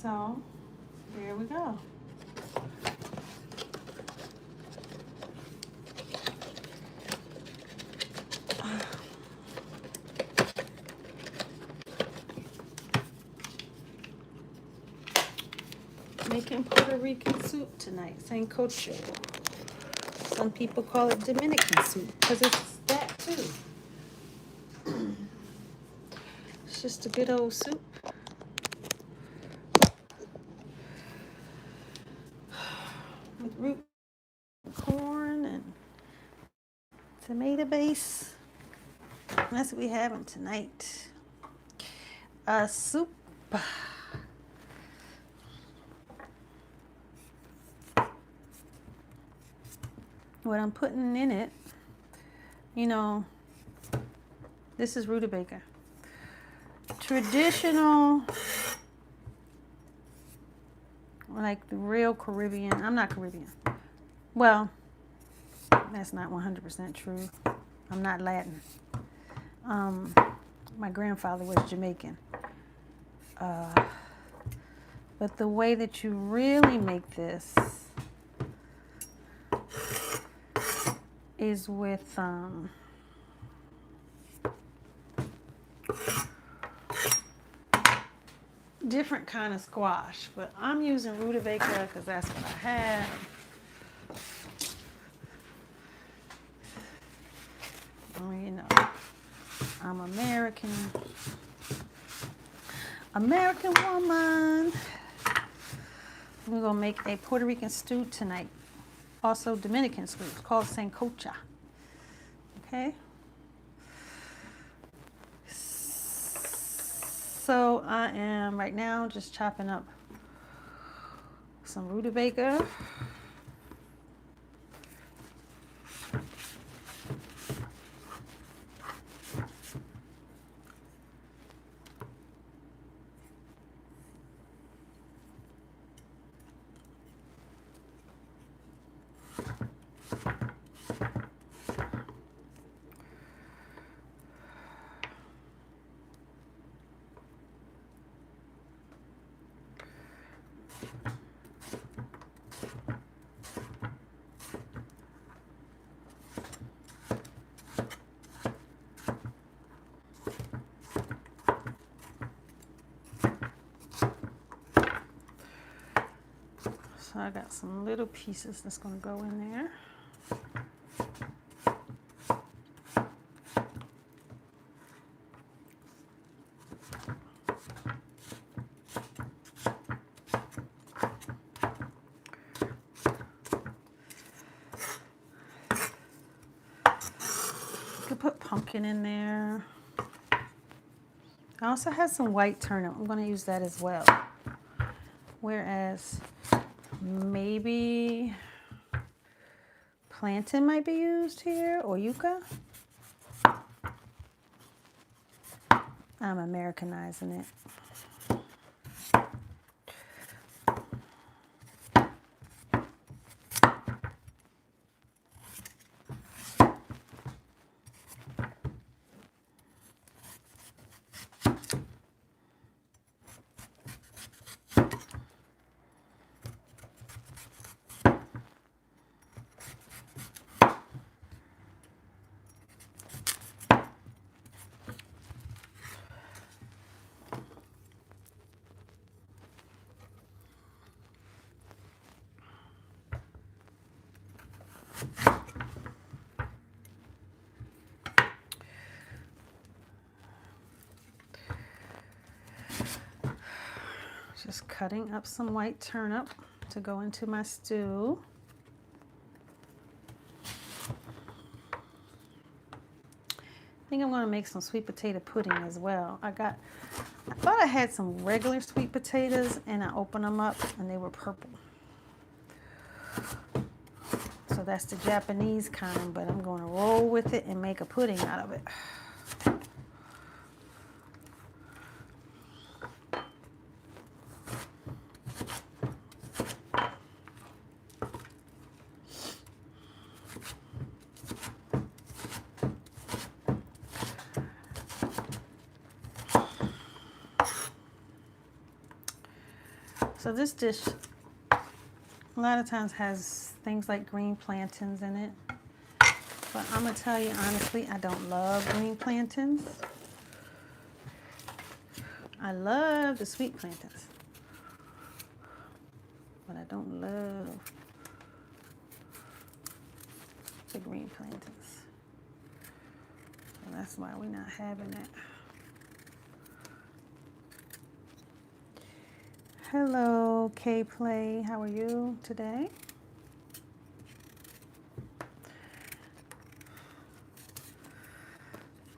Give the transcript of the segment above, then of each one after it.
So, here we go. Making Puerto Rican soup tonight, Sancocho. Some people call it Dominican soup because it's that too. It's just a good old soup. With root corn and tomato base. That's what we having tonight. A soup. What I'm putting in it, you know, this is rutabaga. Traditional, like the real Caribbean. I'm not Caribbean. Well, that's not 100% true. I'm not Latin. My grandfather was Jamaican. But the way that you really make this is with different kind of squash, but I'm using rutabaga because that's what I have. You know, I'm American woman. We're gonna make a Puerto Rican stew tonight. Also Dominican stew. It's called Sancocho. Okay. So I am right now just chopping up some rutabaga. So I got some little pieces that's gonna go in there. You could put pumpkin in there. I also have some white turnip. I'm gonna use that as well. Whereas maybe plantain might be used here, or yuca. I'm Americanizing it. Just cutting up some white turnip to go into my stew. I think I'm going to make some sweet potato pudding as well. I thought I had some regular sweet potatoes and I opened them up and they were purple. So that's the Japanese kind, but I'm going to roll with it and make a pudding out of it. So this dish a lot of times has things like green plantains in it. But I'm going to tell you honestly, I don't love green plantains. I love the sweet plantains. But I don't love the green plantains. So that's why we're not having that. Hello, K-Play. How are you today?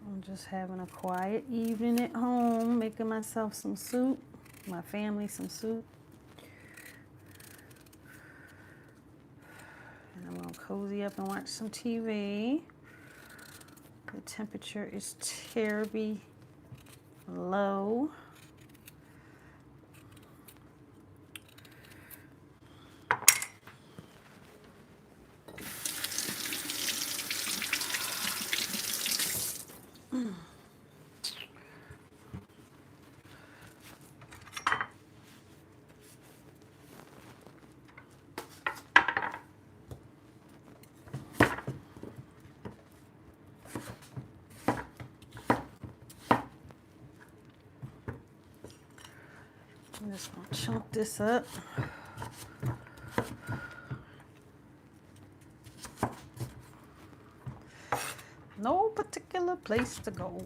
I'm just having a quiet evening at home, making myself some soup, my family some soup. And I'm going to cozy up and watch some TV. The temperature is terribly low. I'm just going to chunk this up. No particular place to go.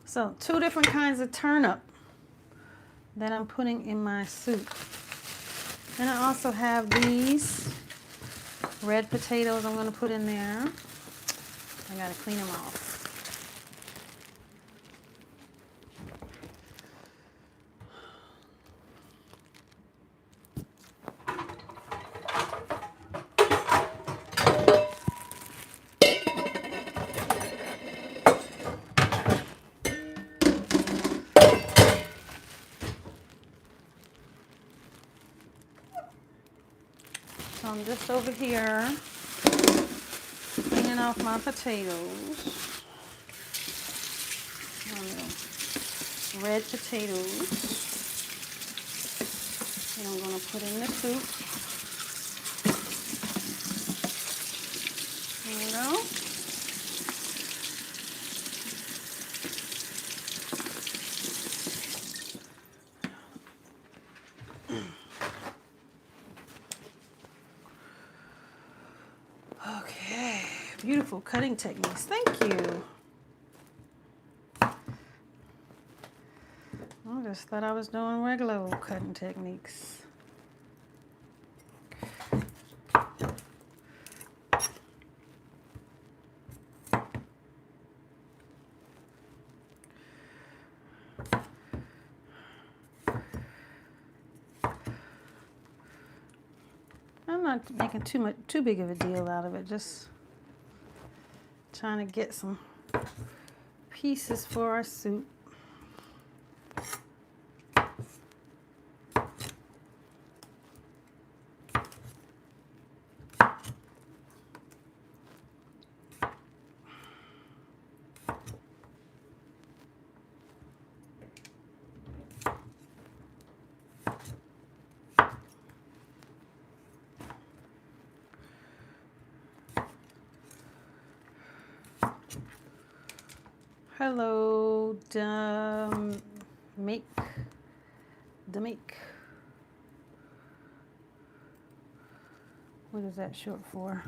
So 2 different kinds of turnip that I'm putting in my soup. And I also have these red potatoes I'm going to put in there. I got to clean them off. So I'm just over here cleaning off my potatoes. Red potatoes. And I'm going to put in the soup. There we go. Okay, beautiful cutting techniques. Thank you. I just thought I was doing regular old cutting techniques. I'm not making too big of a deal out of it, just trying to get some pieces for our soup. Hello, Demake. What is that short for?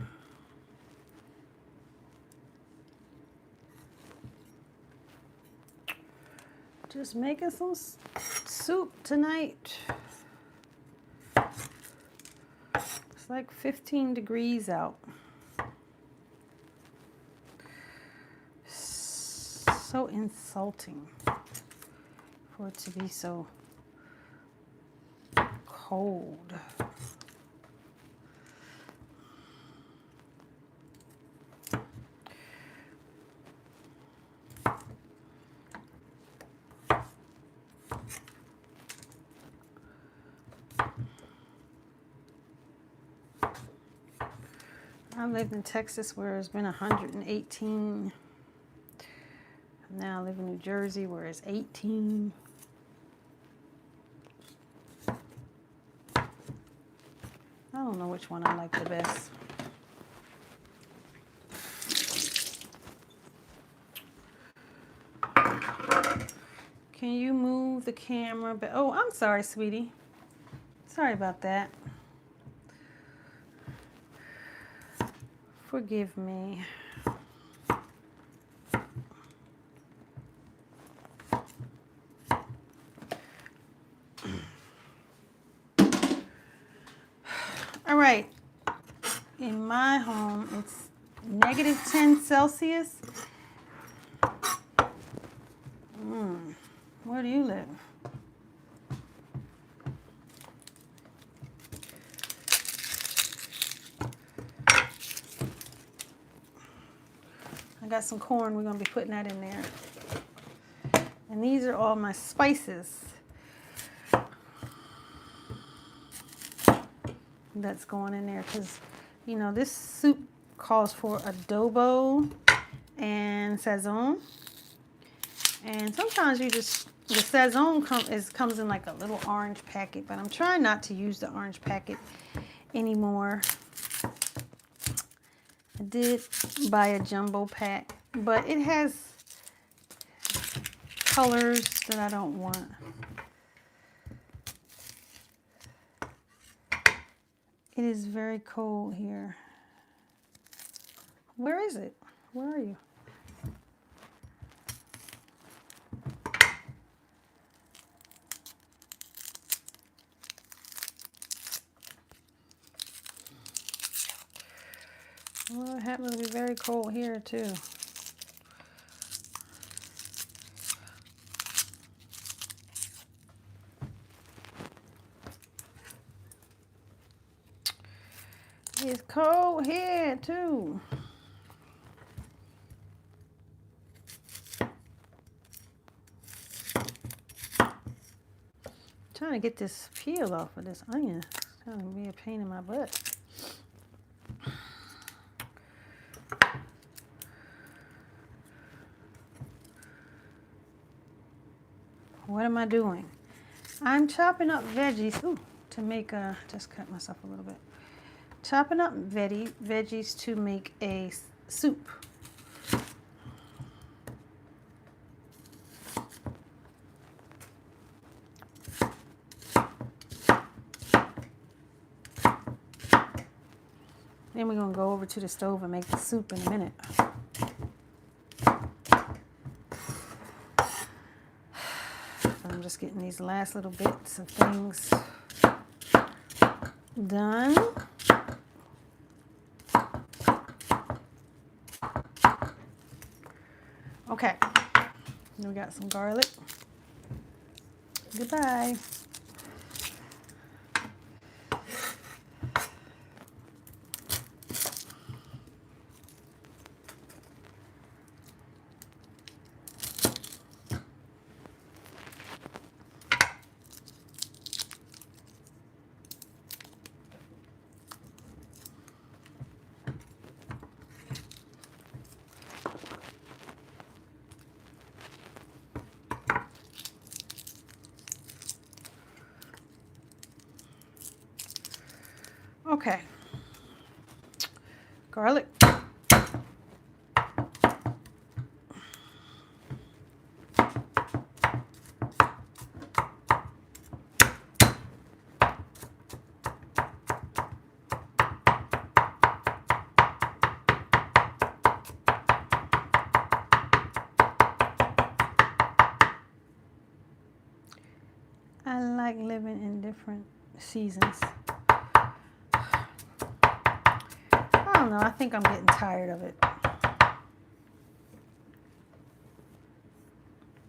Just making some soup tonight. It's like 15 degrees out. So insulting for it to be so cold. I lived in Texas where it's been 118. Now I live in New Jersey where it's 18. I don't know which one I like the best. Can you move the camera back? Oh, I'm sorry, sweetie. Sorry about that. Forgive me. All right. In my home, it's -10 Celsius. Where do you live? I got some corn. We're going to be putting that in there. And these are all my spices that's going in there, because, you know, this soup calls for adobo and sazon. And sometimes you just, the sazon comes in like a little orange packet, but I'm trying not to use the orange packet anymore. I did buy a jumbo pack, but it has colors that I don't want. It is very cold here. Where is it? Where are you? Well, it happens to be very cold here too. It's cold here too. Trying to get this peel off of this onion. It's going to be a pain in my butt. What am I doing? I'm chopping up veggies to make a, just cut myself a little bit. Chopping up veggies to make a soup. Then we're going to go over to the stove and make the soup in a minute. I'm just getting these last little bits of things done. Okay, we got some garlic. Goodbye. Okay, garlic. I like living in different seasons. I don't know, I think I'm getting tired of it.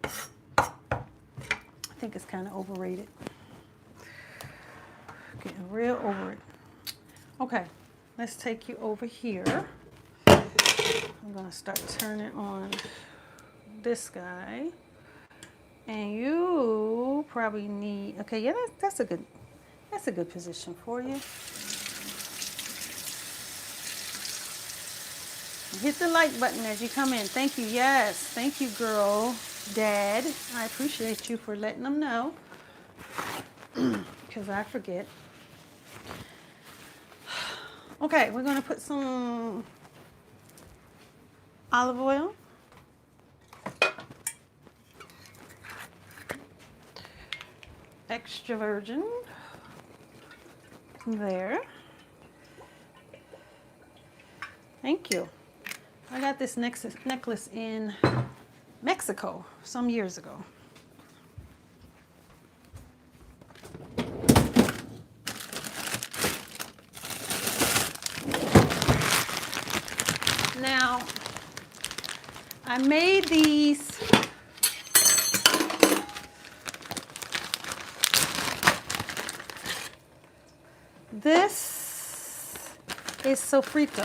I think it's kind of overrated. Getting real over it. Okay, let's take you over here. I'm gonna start turning on this guy. And you probably need, okay, yeah, that's a good position for you. Hit the like button as you come in. Thank you. Yes. Thank you, girl. Dad. I appreciate you for letting them know. Because I forget. Okay, we're going to put some olive oil. Extra virgin. There. Thank you. I got this necklace in Mexico some years ago. Now, I made these this is sofrito.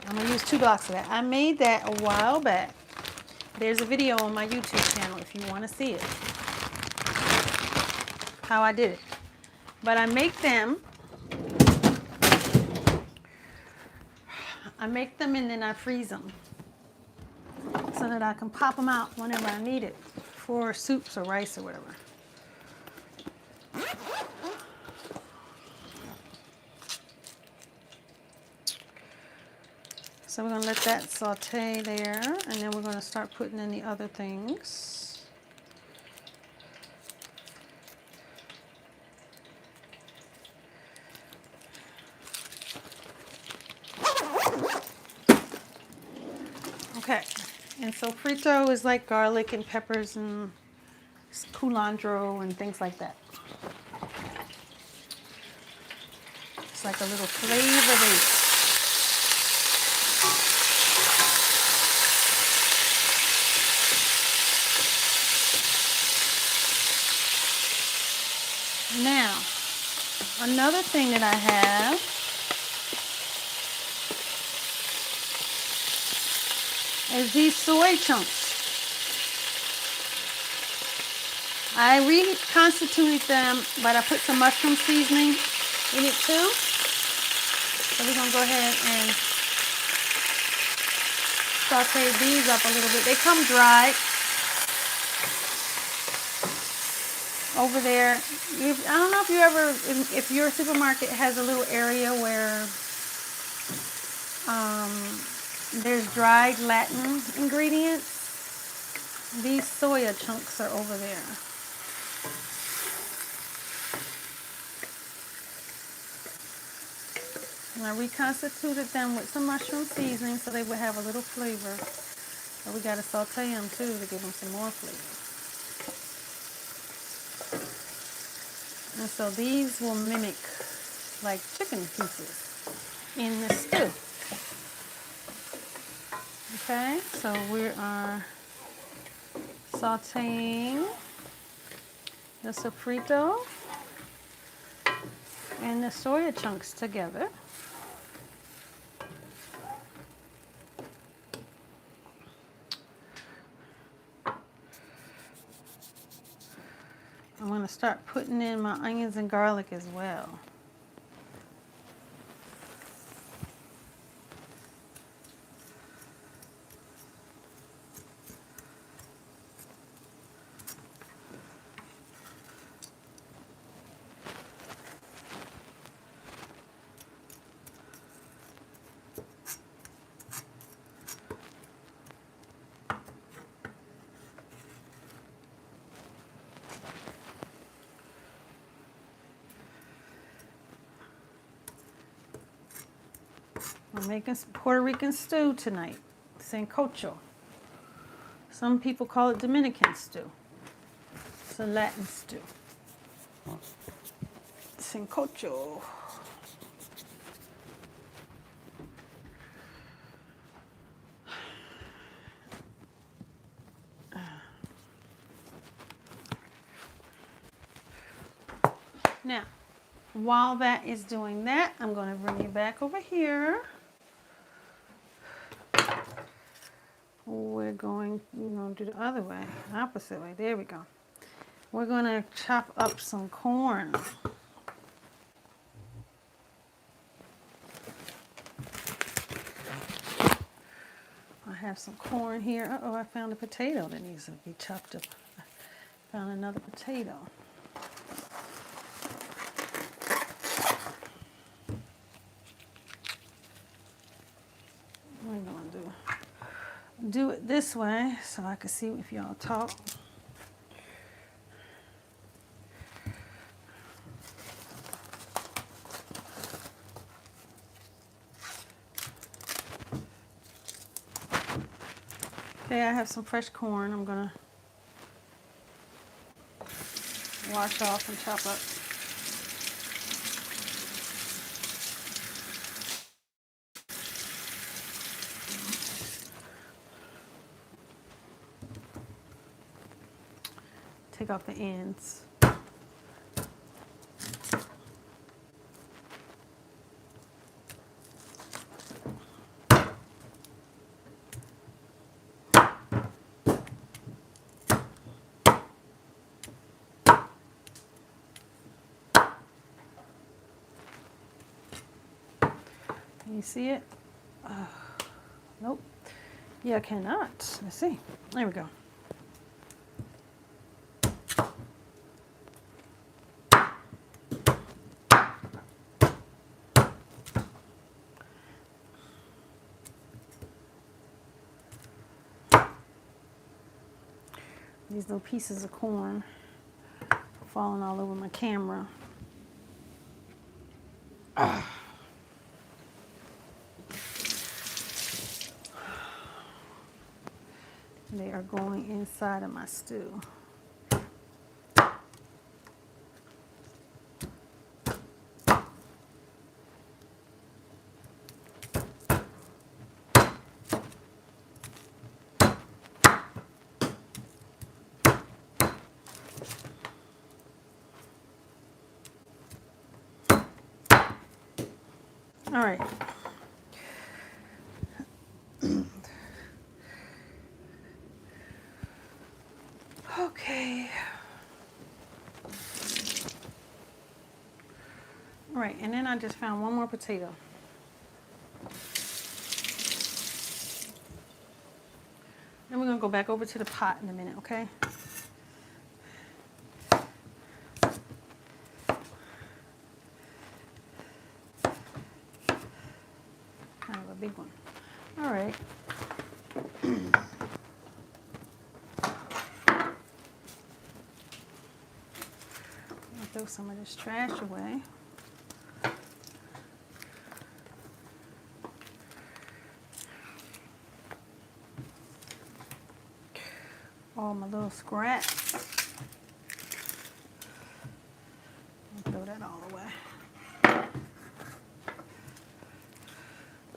I'm gonna use 2 blocks of that. I made that a while back. There's a video on my YouTube channel if you want to see it, how I did it. But I make them and then I freeze them so that I can pop them out whenever I need it for soups or rice or whatever. So we're going to let that saute there, and then we're going to start putting in the other things. Okay, and sofrito is like garlic and peppers and culantro and things like that. It's like a little flavor base. Now, another thing that I have is these soy chunks. I reconstituted them, but I put some mushroom seasoning in it too. So we're going to go ahead and saute these up a little bit. They come dry. Over there, I don't know if you ever, if your supermarket has a little area where there's dried Latin ingredients. These soya chunks are over there. And I reconstituted them with some mushroom seasoning so they would have a little flavor. But we got to saute them too to give them some more flavor. And so these will mimic like chicken pieces in the stew. Okay, so we are sauteing the sofrito and the soya chunks together. I'm going to start putting in my onions and garlic as well. I'm making some Puerto Rican stew tonight, Sancocho. Some people call it Dominican stew. It's a Latin stew. Sancocho. Now, while that is doing that, I'm going to bring you back over here. We're going to do the other way, opposite way. There we go. We're going to chop up some corn. have some corn here. Uh-oh, I found a potato that needs to be chopped up. I found another potato. What am I going to do it this way so I can see if y'all talk. Okay, I have some fresh corn. I'm gonna wash off and chop up. Take off the ends. Can you see it? Nope. Yeah, I cannot. Let's see. There we go. These little pieces of corn falling all over my camera. They are going inside of my stew. All right. Okay. All right, and then I just found one more potato. Then we're gonna go back over to the pot in a minute, okay? Kind of a big one. All right. Throw some of this trash away. All my little scraps. I'll throw that all away.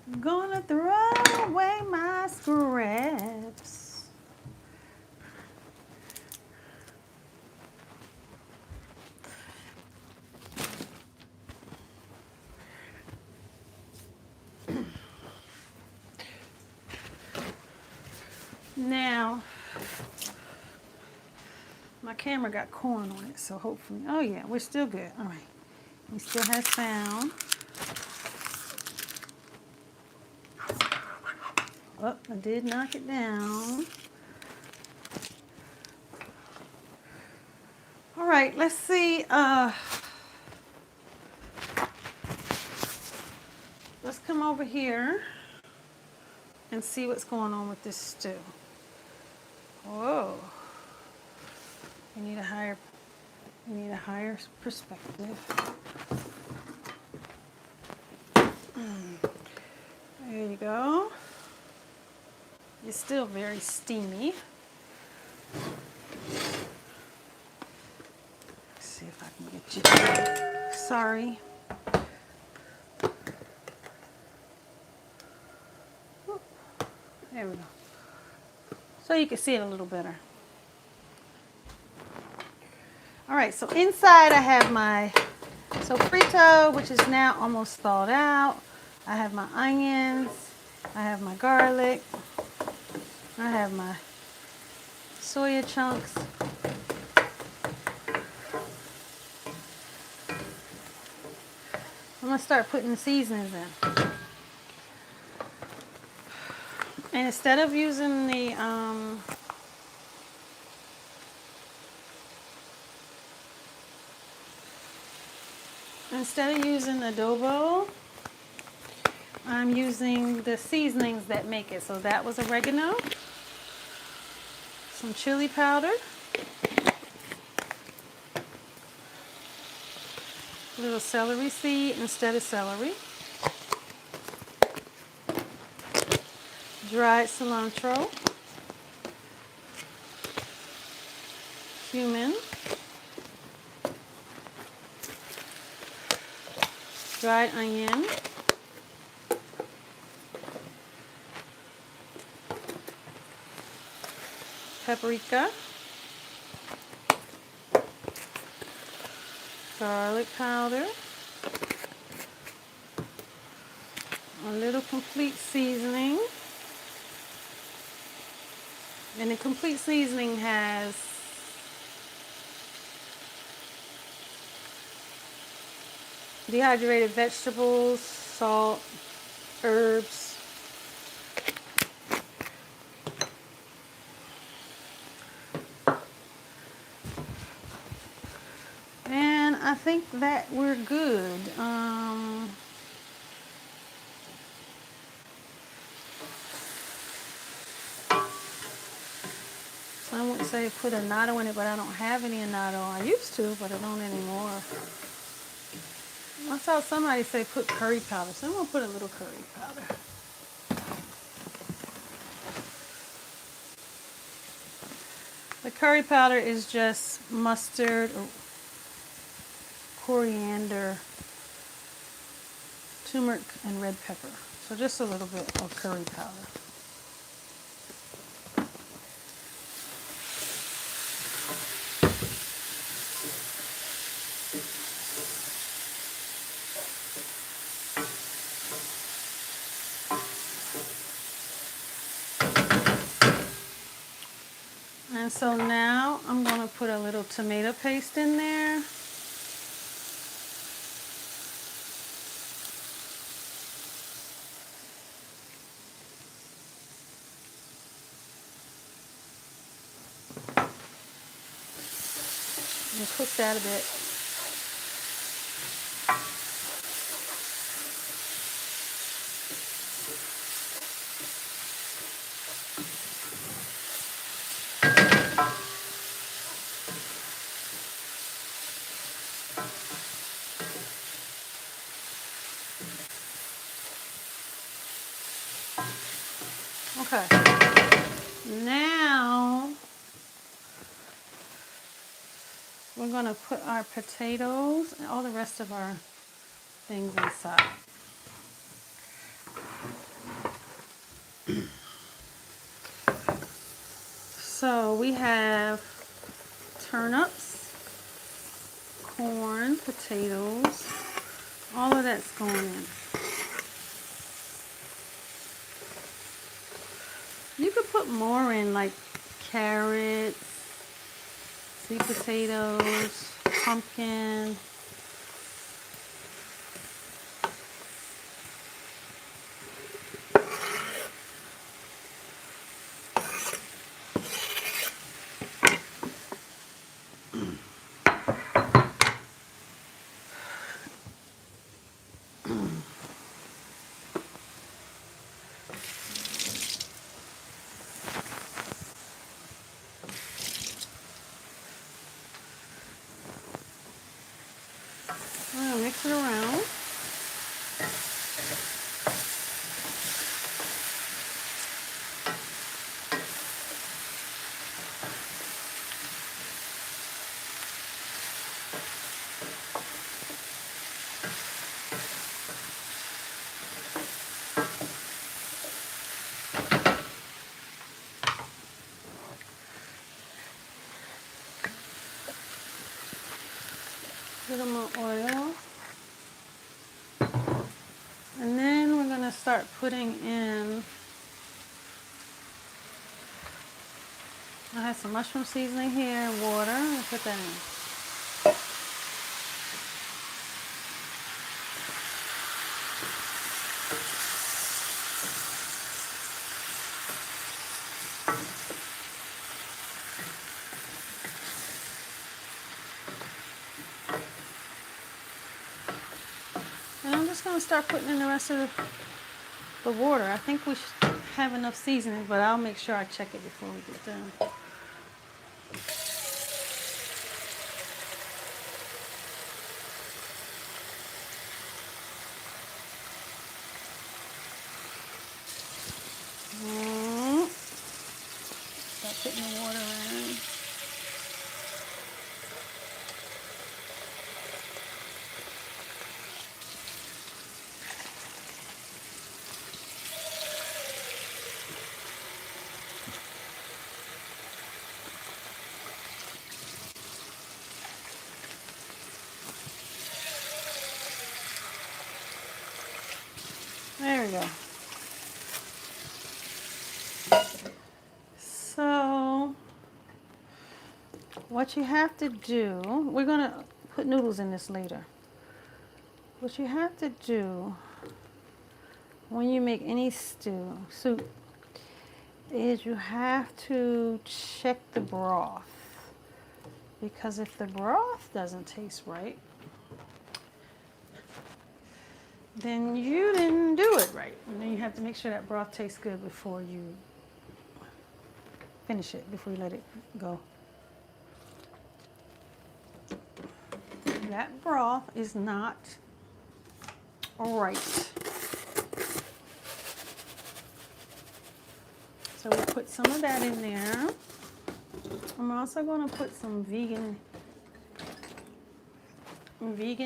I'm gonna throw away my scraps. Now, my camera got corn on it, so hopefully, oh yeah, we're still good. All right, we still have sound. Oh, I did knock it down. All right, let's see. Let's come over here and see what's going on with this stew. Whoa. You need a higher perspective. There you go. It's still very steamy. Let's see if I can get you. Sorry. There we go. So you can see it a little better. All right, so inside I have my sofrito, which is now almost thawed out. I have my onions. I have my garlic. I have my soya chunks. I'm gonna start putting the seasonings in. And instead of using the adobo, I'm using the seasonings that make it. So that was oregano, some chili powder, a little celery seed instead of celery, dried cilantro, cumin, dried onion, paprika, garlic powder, a little complete seasoning. And the complete seasoning has dehydrated vegetables, salt, herbs. And I think that we're good. So I wouldn't say put annatto in it, but I don't have any annatto. I used to, but I don't anymore. I saw somebody say put curry powder, so I'm going to put a little curry powder. The curry powder is just mustard, or coriander, turmeric, and red pepper. So just a little bit of curry powder. And so now I'm going to put a little tomato paste in there. And cook that a bit. Okay. Now we're going to put our potatoes and all the rest of our things inside. So we have turnips, corn, potatoes, all of that's going in. You could put more in, like carrots, sweet potatoes, pumpkin. I'm gonna mix it around. A little more oil. And then we're going to start putting in, I have some mushroom seasoning here, water. I'm going to put that in. just going to start putting in the rest of the water. I think we should have enough seasoning, but I'll make sure I check it before we get done. Start putting the water in. There we go. So, what you have to do, we're going to put noodles in this later. What you have to do when you make any soup, is you have to check the broth. Because if the broth doesn't taste right, then you didn't do it right. And then you have to make sure that broth tastes good before you finish it, before you let it go. That broth is not right. So we'll put some of that in there. I'm also going to put some vegan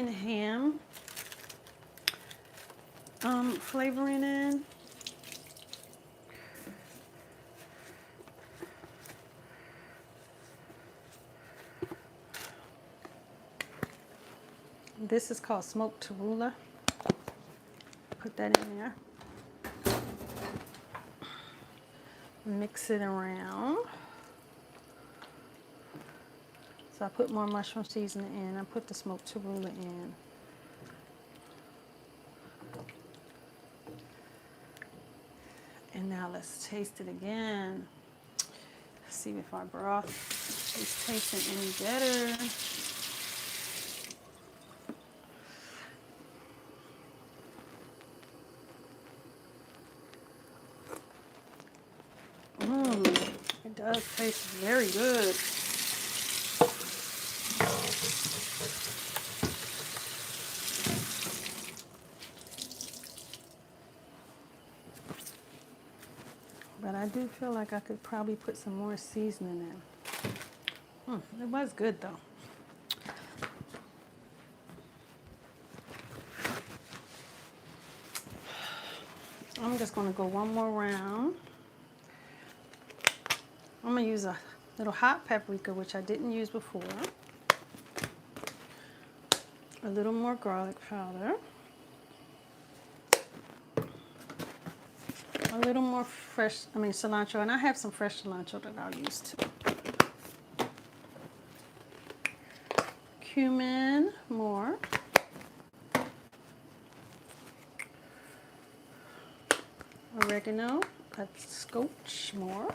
ham flavoring in. This is called smoked tarula. Put that in there. Mix it around. So I put more mushroom seasoning in. I put the smoked tarula in. And now let's taste it again. See if our broth is tasting any better. It does taste very good. But I do feel like I could probably put some more seasoning in. It was good though. I'm just going to go one more round. I'm going to use a little hot paprika, which I didn't use before. A little more garlic powder. A little more cilantro, and I have some fresh cilantro that I'll use too. Cumin, more. Oregano, a scotch, more.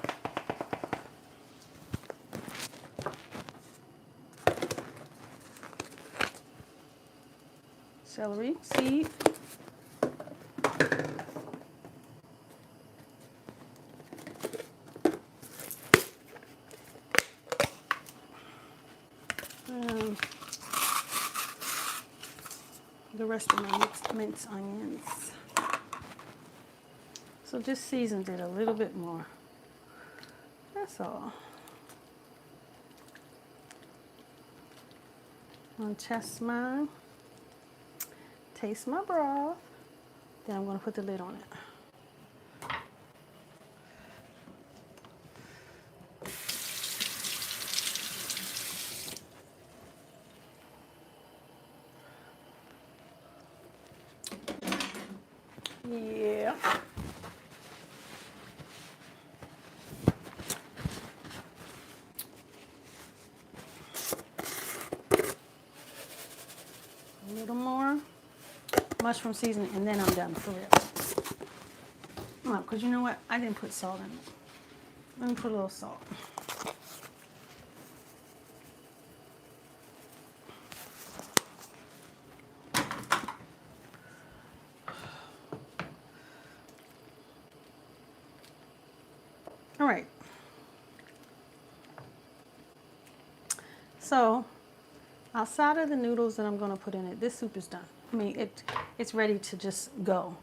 Celery seed. The rest of my minced onions. So just seasoned it a little bit more. That's all. I'm gonna taste my broth. Then I'm gonna put the lid on it. Yeah. A little more mushroom seasoning, and then I'm done for real. Oh, because you know what? I didn't put salt in it. Let me put a little salt. All right. So outside of the noodles that I'm going to put in it, this soup is done. I mean, it's ready to just go.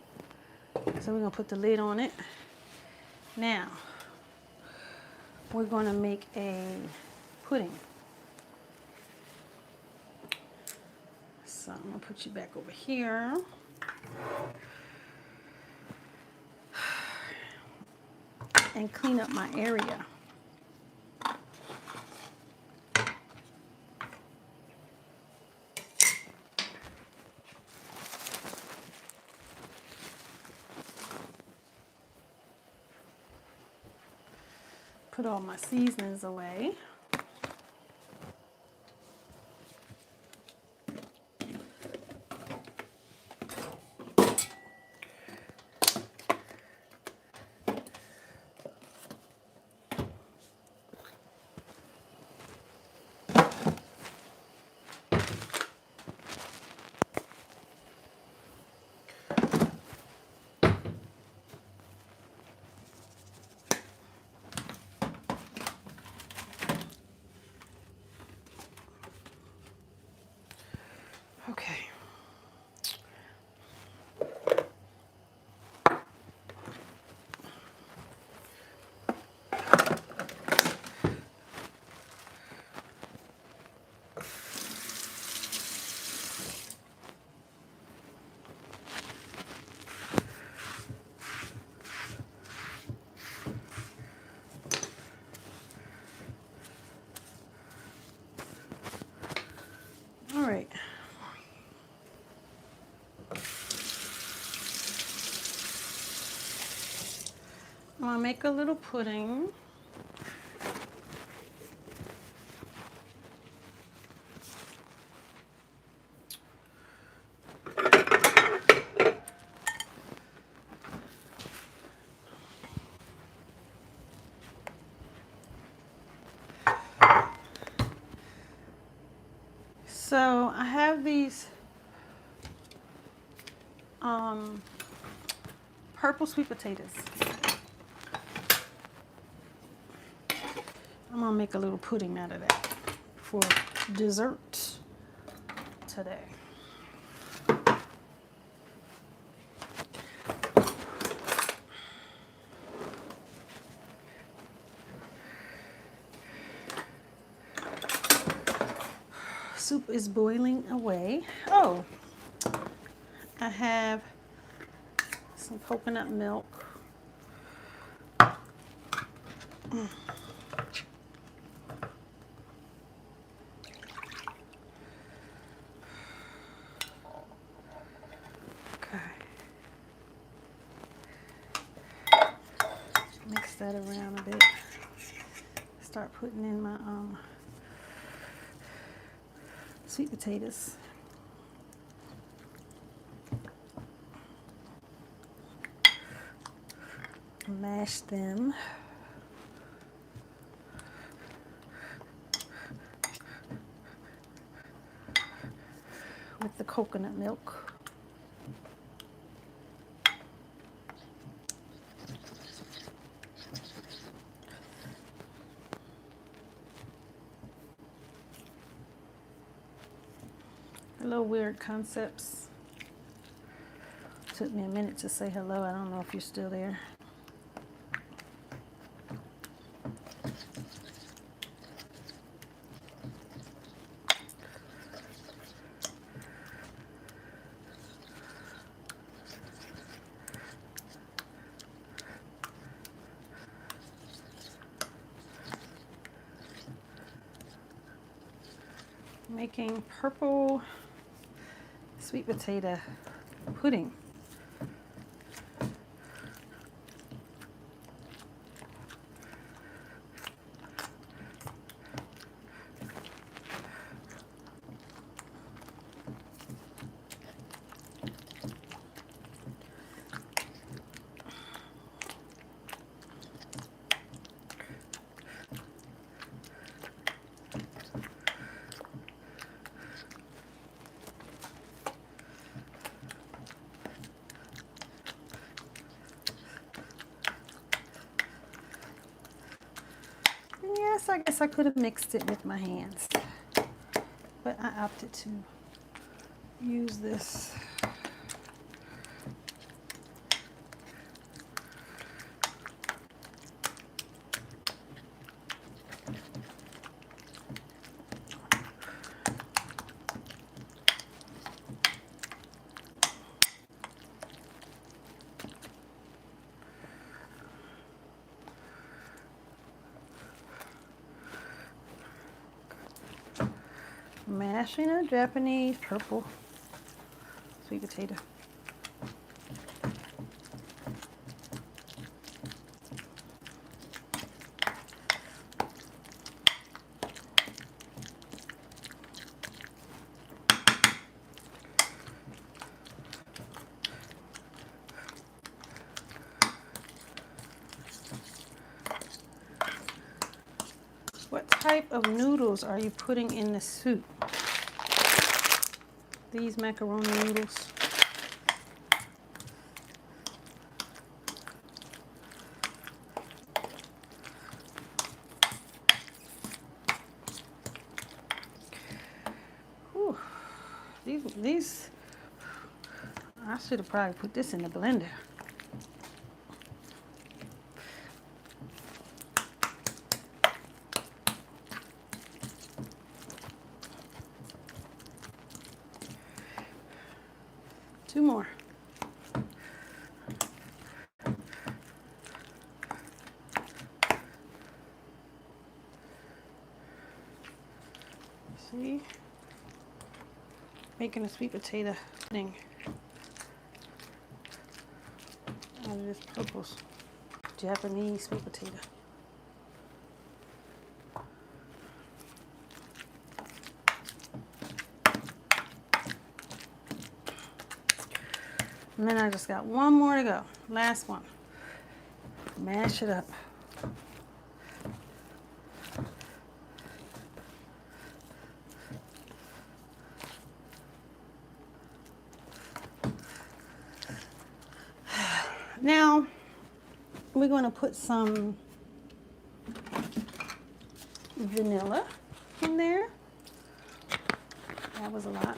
So we're going to put the lid on it. Now, we're going to make a pudding. So I'm going to put you back over here. And clean up my area. Put all my seasonings away. Okay. All right. I'm gonna make a little pudding. So I have these purple sweet potatoes. I'm gonna make a little pudding out of that for dessert today. Soup is boiling away. Oh, I have some coconut milk. Okay. Mix that around a bit. Start putting in my sweet potatoes. Mash them. With the coconut milk. Hello, weird concepts. Took me a minute to say hello. I don't know if you're still there. Making purple sweet potato pudding. I guess I could have mixed it with my hands, but I opted to use this. Mashing a Japanese purple sweet potato. What type of noodles are you putting in the soup? These macaroni noodles. Whew. These, I should have probably put this in the blender. Two more. See? Making a sweet potato thing out of this purple Japanese sweet potato. And then I just got one more to go. Last one. Mash it up. Now, we're going to put some vanilla in there. That was a lot.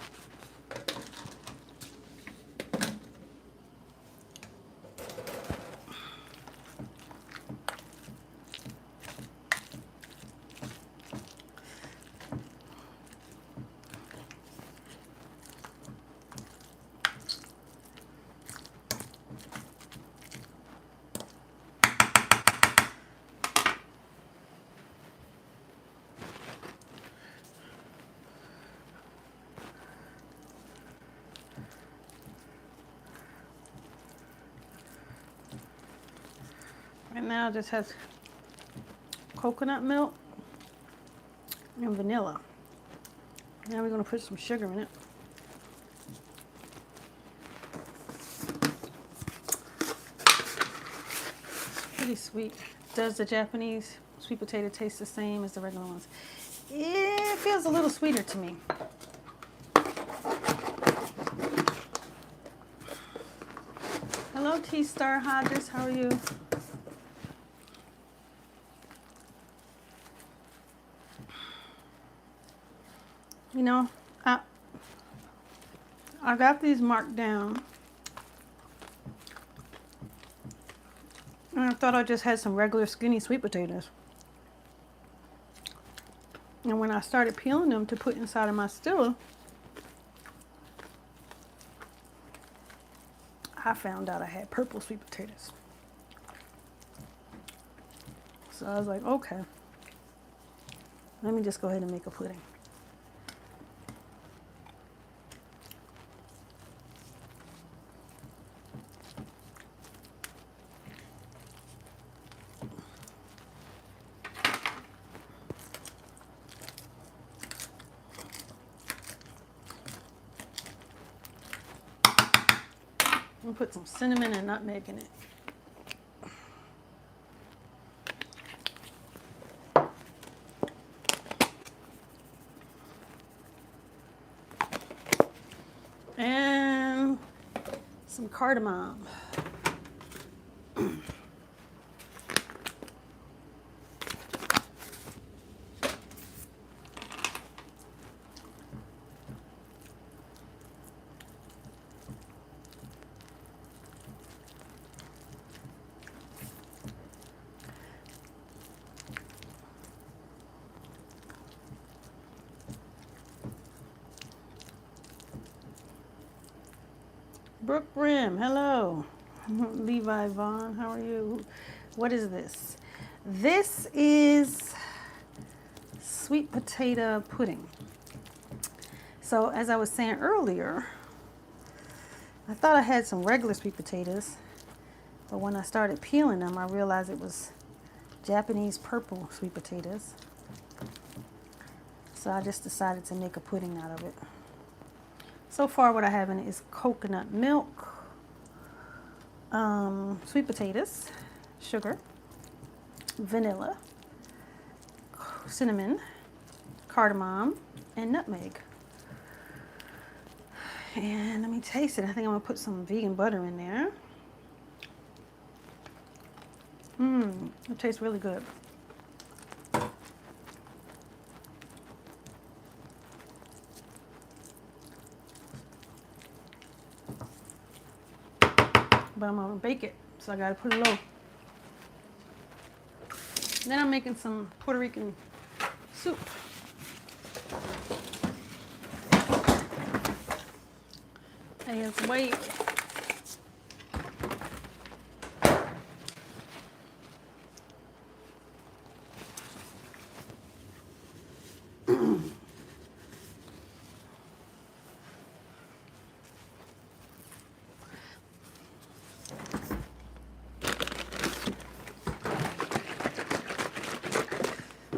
Right now it just has coconut milk and vanilla. Now we're going to put some sugar in it. It's pretty sweet. Does the Japanese sweet potato taste the same as the regular ones? It feels a little sweeter to me. Hello, T-Star Hodges. How are you? You know, I got these marked down. And I thought I just had some regular skinny sweet potatoes. And when I started peeling them to put inside of my stew, I found out I had purple sweet potatoes. So I was like, okay, let me just go ahead and make a pudding. I'm gonna put some cinnamon and nutmeg in it. And some cardamom. Brooke Brimm, hello. Levi Vaughn, how are you? What is this? This is sweet potato pudding. So as I was saying earlier, I thought I had some regular sweet potatoes, but when I started peeling them, I realized it was Japanese purple sweet potatoes. So I just decided to make a pudding out of it. So far what I have in it is coconut milk, sweet potatoes, sugar, vanilla, cinnamon, cardamom, and nutmeg. And let me taste it. I think I'm gonna put some vegan butter in there. It tastes really good. But I'm gonna bake it, so I gotta put it low. Then I'm making some Puerto Rican soup. As well.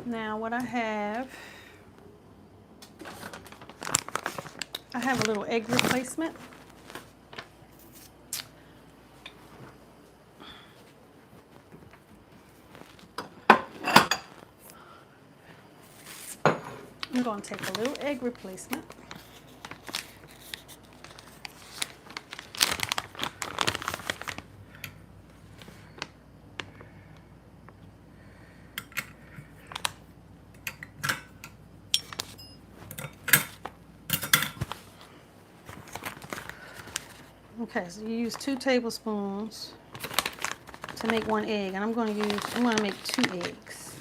Now what I have a little egg replacement. I'm going to take a little egg replacement. Okay, so you use 2 tablespoons to make 1 egg, and I'm going to make 2 eggs.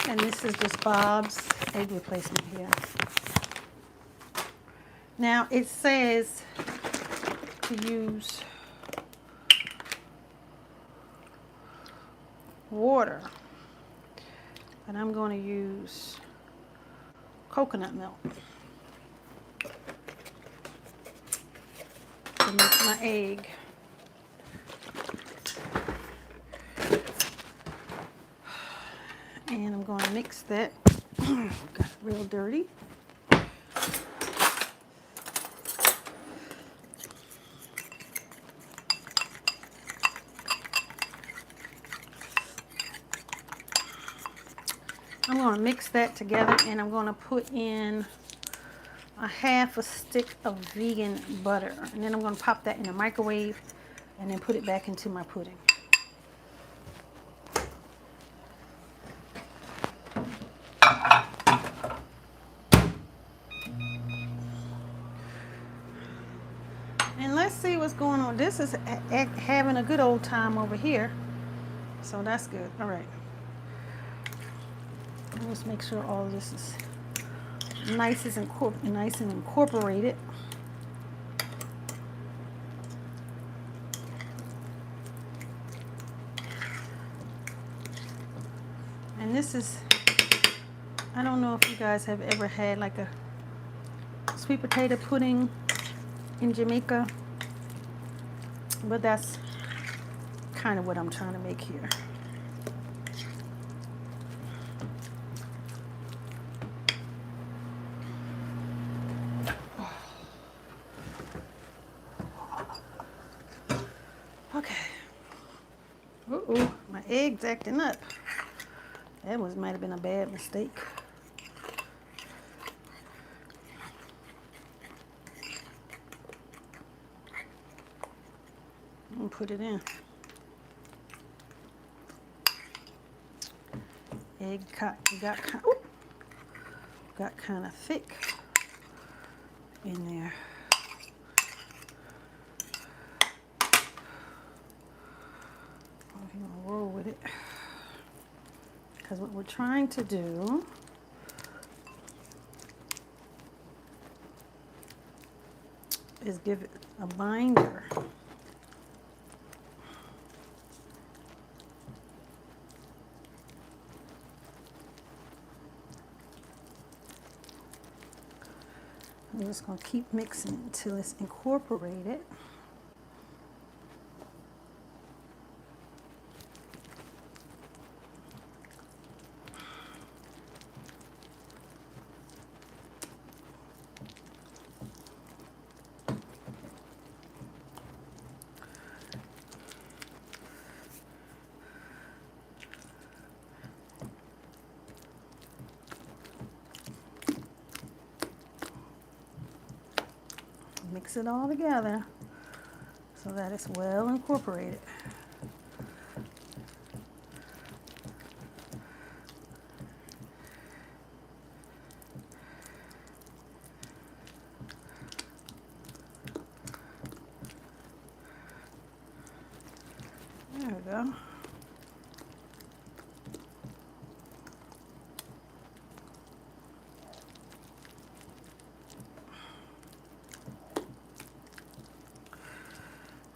And this is just Bob's egg replacement here. Now it says to use water, but I'm going to use coconut milk to make my egg. And I'm going to mix that. Got it real dirty. I'm going to mix that together, and I'm going to put in a half a stick of vegan butter, and then I'm going to pop that in the microwave and then put it back into my pudding. And let's see what's going on. This is having a good old time over here, so that's good. All right, let's make sure all of this is nice and incorporated. And this is, I don't know if you guys have ever had like a sweet potato pudding in Jamaica, but that's kind of what I'm trying to make here. Okay. Uh-oh, my egg's acting up. That might have been a bad mistake. And put it in. Egg got kind of thick in there. I'm gonna roll with it, because what we're trying to do is give it a binder. I'm just going to keep mixing it until it's incorporated. Mix it all together so that it's well incorporated. There we go.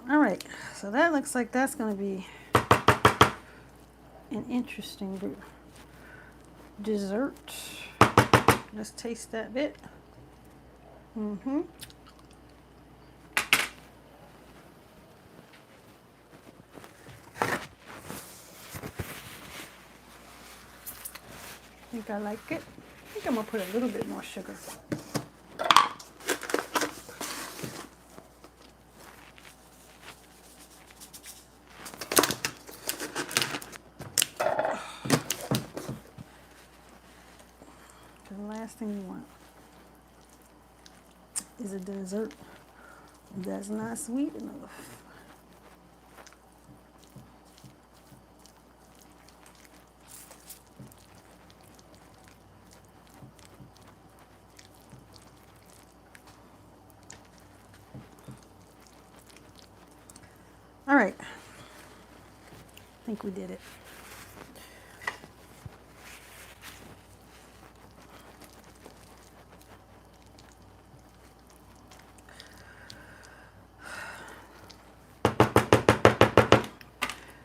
All right, so that looks like that's going to be an interesting dessert. Let's taste that bit. I think I like it. I think I'm going to put a little bit more sugar. Last thing you want is a dessert that's not sweet enough. All right, I think we did it.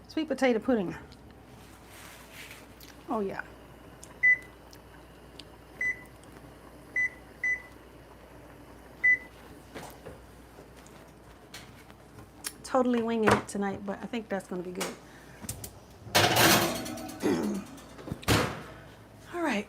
Sweet potato pudding. Oh yeah. Totally winging it tonight, but I think that's going to be good. All right.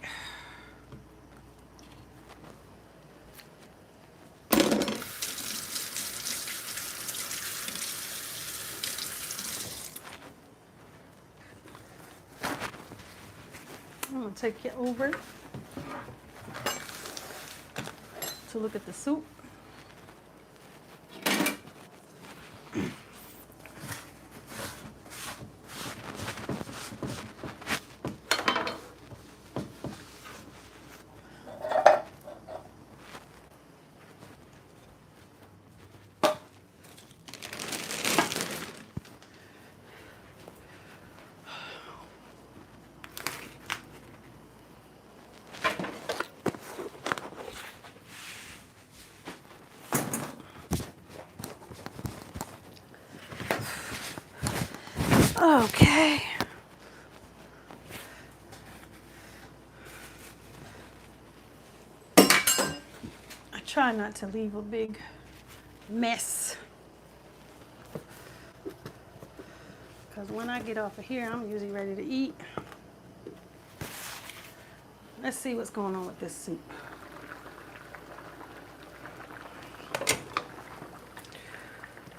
I'm going to take you over to look at the soup. Okay. I try not to leave a big mess, because when I get off of here, I'm usually ready to eat. Let's see what's going on with this soup.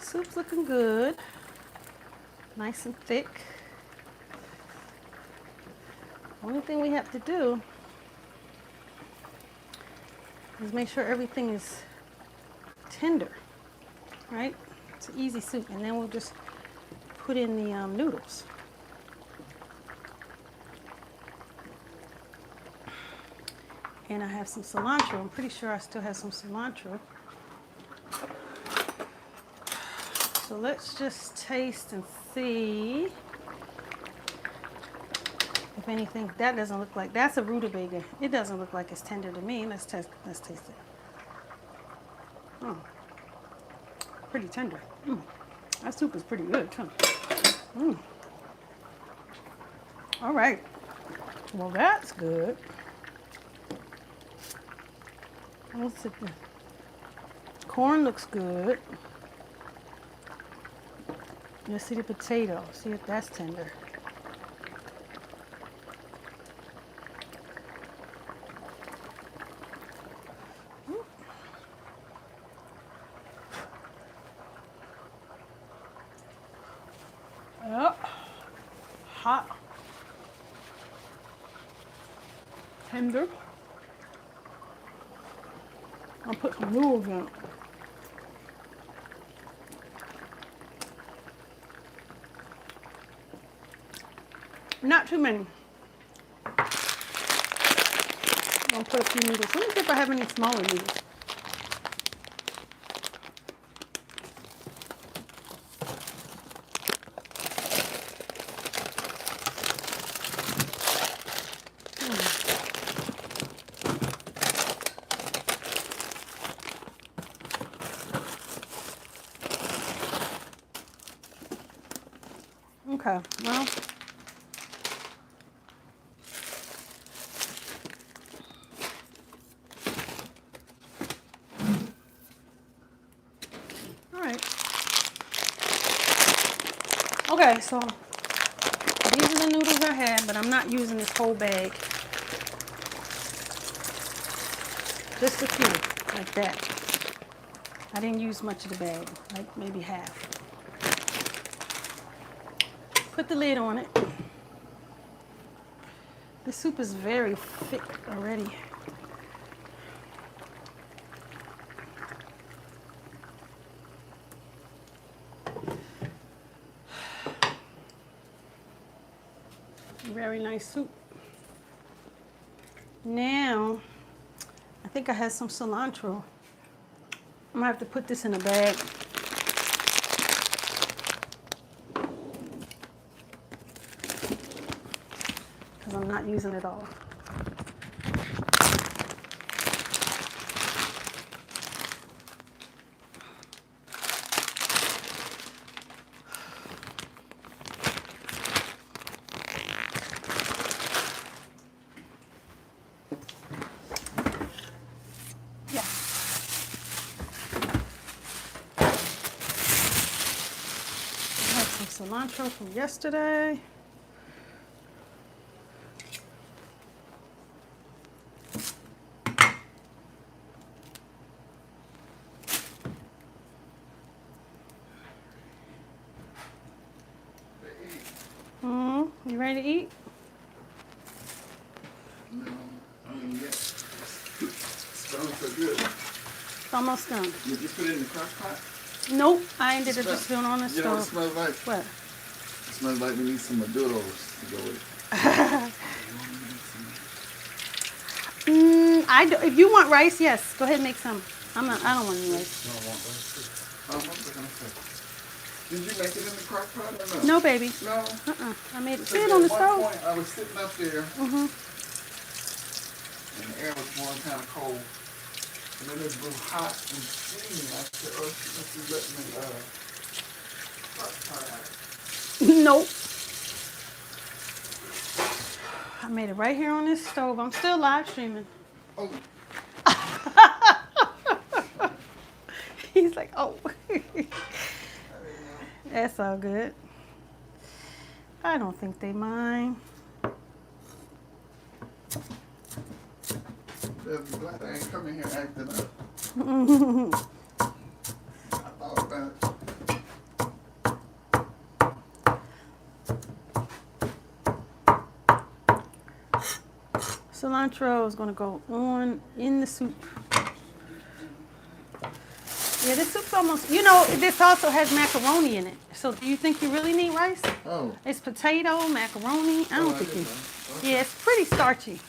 Soup's looking good. Nice and thick. Only thing we have to do is make sure everything is tender, right? It's an easy soup, and then we'll just put in the noodles. And I have some cilantro. I'm pretty sure I still have some cilantro. So let's just taste and see if anything. That doesn't look like, that's a rutabaga. It doesn't look like it's tender to me. Let's taste it. Oh. pretty tender. That soup is pretty good too. All right. Well, that's good. Let's see. Corn looks good. Let's see the potato. See if that's tender. Yep. Hot. Tender. I'll put some noodles in it. Not too many. I'll put a few noodles. Let me see if I have any smaller noodles. Okay, well. All right. Okay, so these are the noodles I had, but I'm not using this whole bag. Just a few, like that. I didn't use much of the bag, like maybe half. Put the lid on it. The soup is very thick already. Very nice soup. Now, I think I had some cilantro. I'm gonna have to put this in a bag. I'm not using it all. Yeah. I have some cilantro from yesterday. You ready to eat? No, I mean, yeah. It smells so good. It's almost done. You just put it in the crock pot? Nope, I ain't did it just doing on the You know what it stove. smells like? What? It smells like we need some Maduros to go with it. If you want rice, yes, go ahead and make some. I don't want any rice. No, I want rice too. What was I gonna say? Did you make it in the crock pot or no? No, baby. No? I made it. See it on the stove. At one point, I was sitting up there, and the air was blowing kind of cold. And then it blew hot and steamy. I said, oh, she must be letting the crock pot out. Nope. I made it right here on this stove. I'm still live streaming. Oh. He's like, oh. That's all good. I don't think they mind. They'll be glad I ain't coming here acting up. I thought about it. Cilantro is going to go on in the soup. Yeah, this soup's almost, this also has macaroni in it. So do you think you really need rice? Oh. It's potato, macaroni. I don't think you. Okay. Yeah, it's pretty starchy.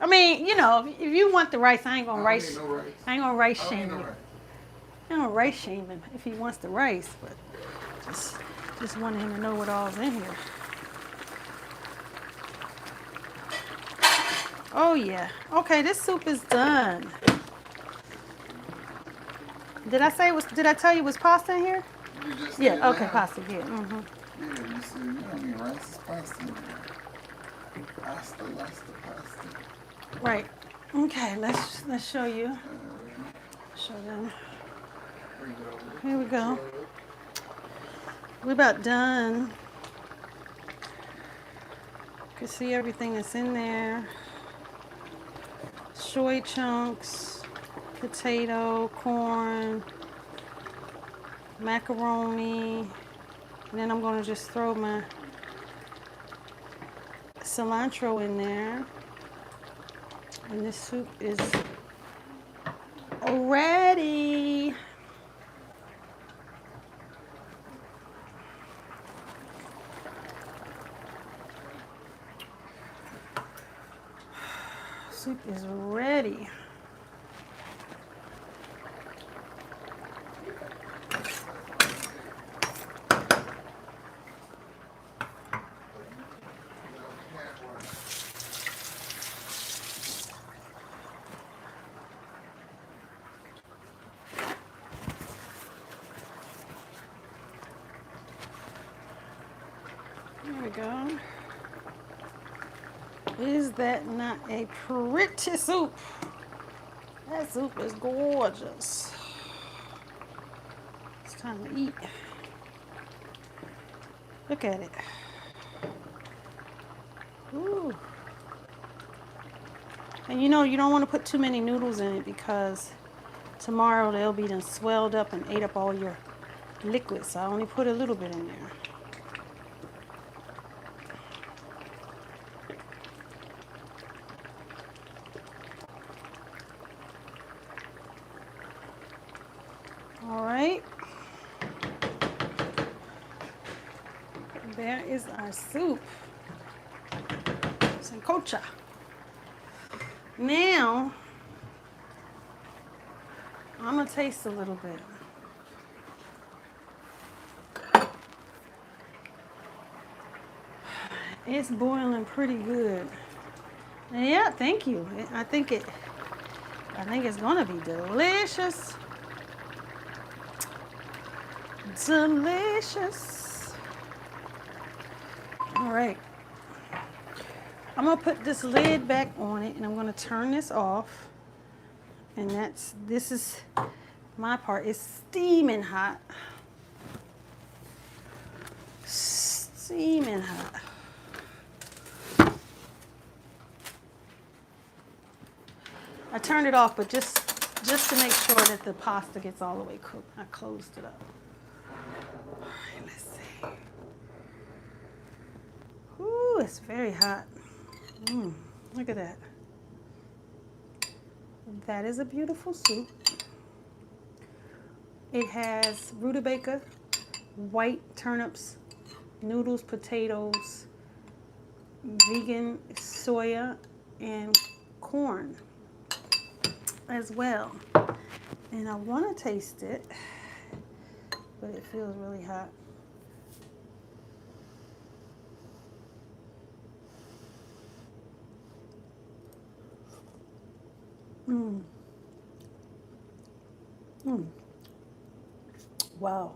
I mean, if you want the rice, I ain't gonna rice. Need no rice. I ain't gonna rice I don't shame need no you. rice. I ain't gonna rice shame him if he wants the rice, but just wanted him to know what all's in here. Oh yeah. Okay, this soup is done. Did I say it was? Did I tell you it was pasta in here? You just Yeah. did Okay, now. pasta. Yeah. Mm-hmm. Yeah, you said you don't need rice, it's pasta in there. Pasta. Right. Okay. Let's show you. Show them. Here we go. We're about done. You can see everything that's in there. Soy chunks, potato, corn, macaroni. And then I'm going to just throw my cilantro in there. And this soup is ready. Soup is ready. There we go. Is that not a pretty soup? That soup is gorgeous. It's time to eat. Look at it. Ooh. And you know, you don't want to put too many noodles in it because tomorrow they'll be done swelled up and ate up all your liquid. So I only put a little bit in there. All right. There is our soup. Sancocho. Now, I'm going to taste a little bit. It's boiling pretty good. Yeah, thank you. I think it's going to be delicious. Delicious. All right. I'm going to put this lid back on it and I'm going to turn this off. And this is my part. It's steaming hot. Steaming hot. I turned it off, but just to make sure that the pasta gets all the way cooked, I closed it up. All right, let's see. Ooh, it's very hot. Look at that. That is a beautiful soup. It has rutabaga, white turnips, noodles, potatoes, vegan soya, and corn as well. And I want to taste it, but it feels really hot. Wow.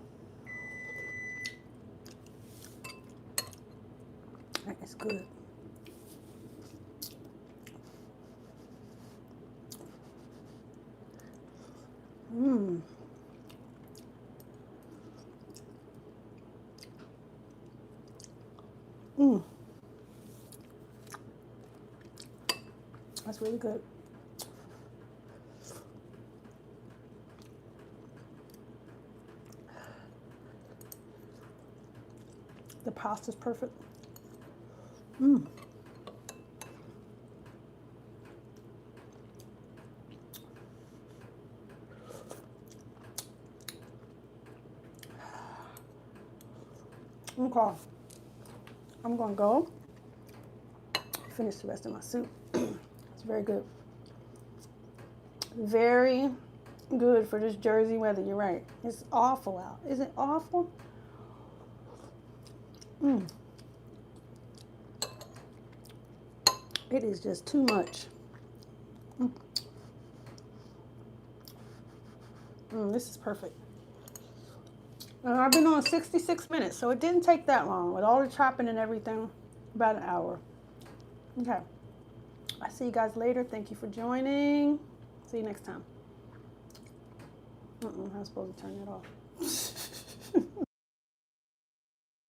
That is good. That's really good. The pasta's perfect. Okay. I'm going to go finish the rest of my soup. It's very good. Very good for this Jersey weather. You're right. It's awful out. Is it awful? It is just too much. This is perfect. And I've been on 66 minutes, so it didn't take that long with all the chopping and everything. About an hour. Okay. I'll see you guys later. Thank you for joining. See you next time. I'm supposed to turn that off.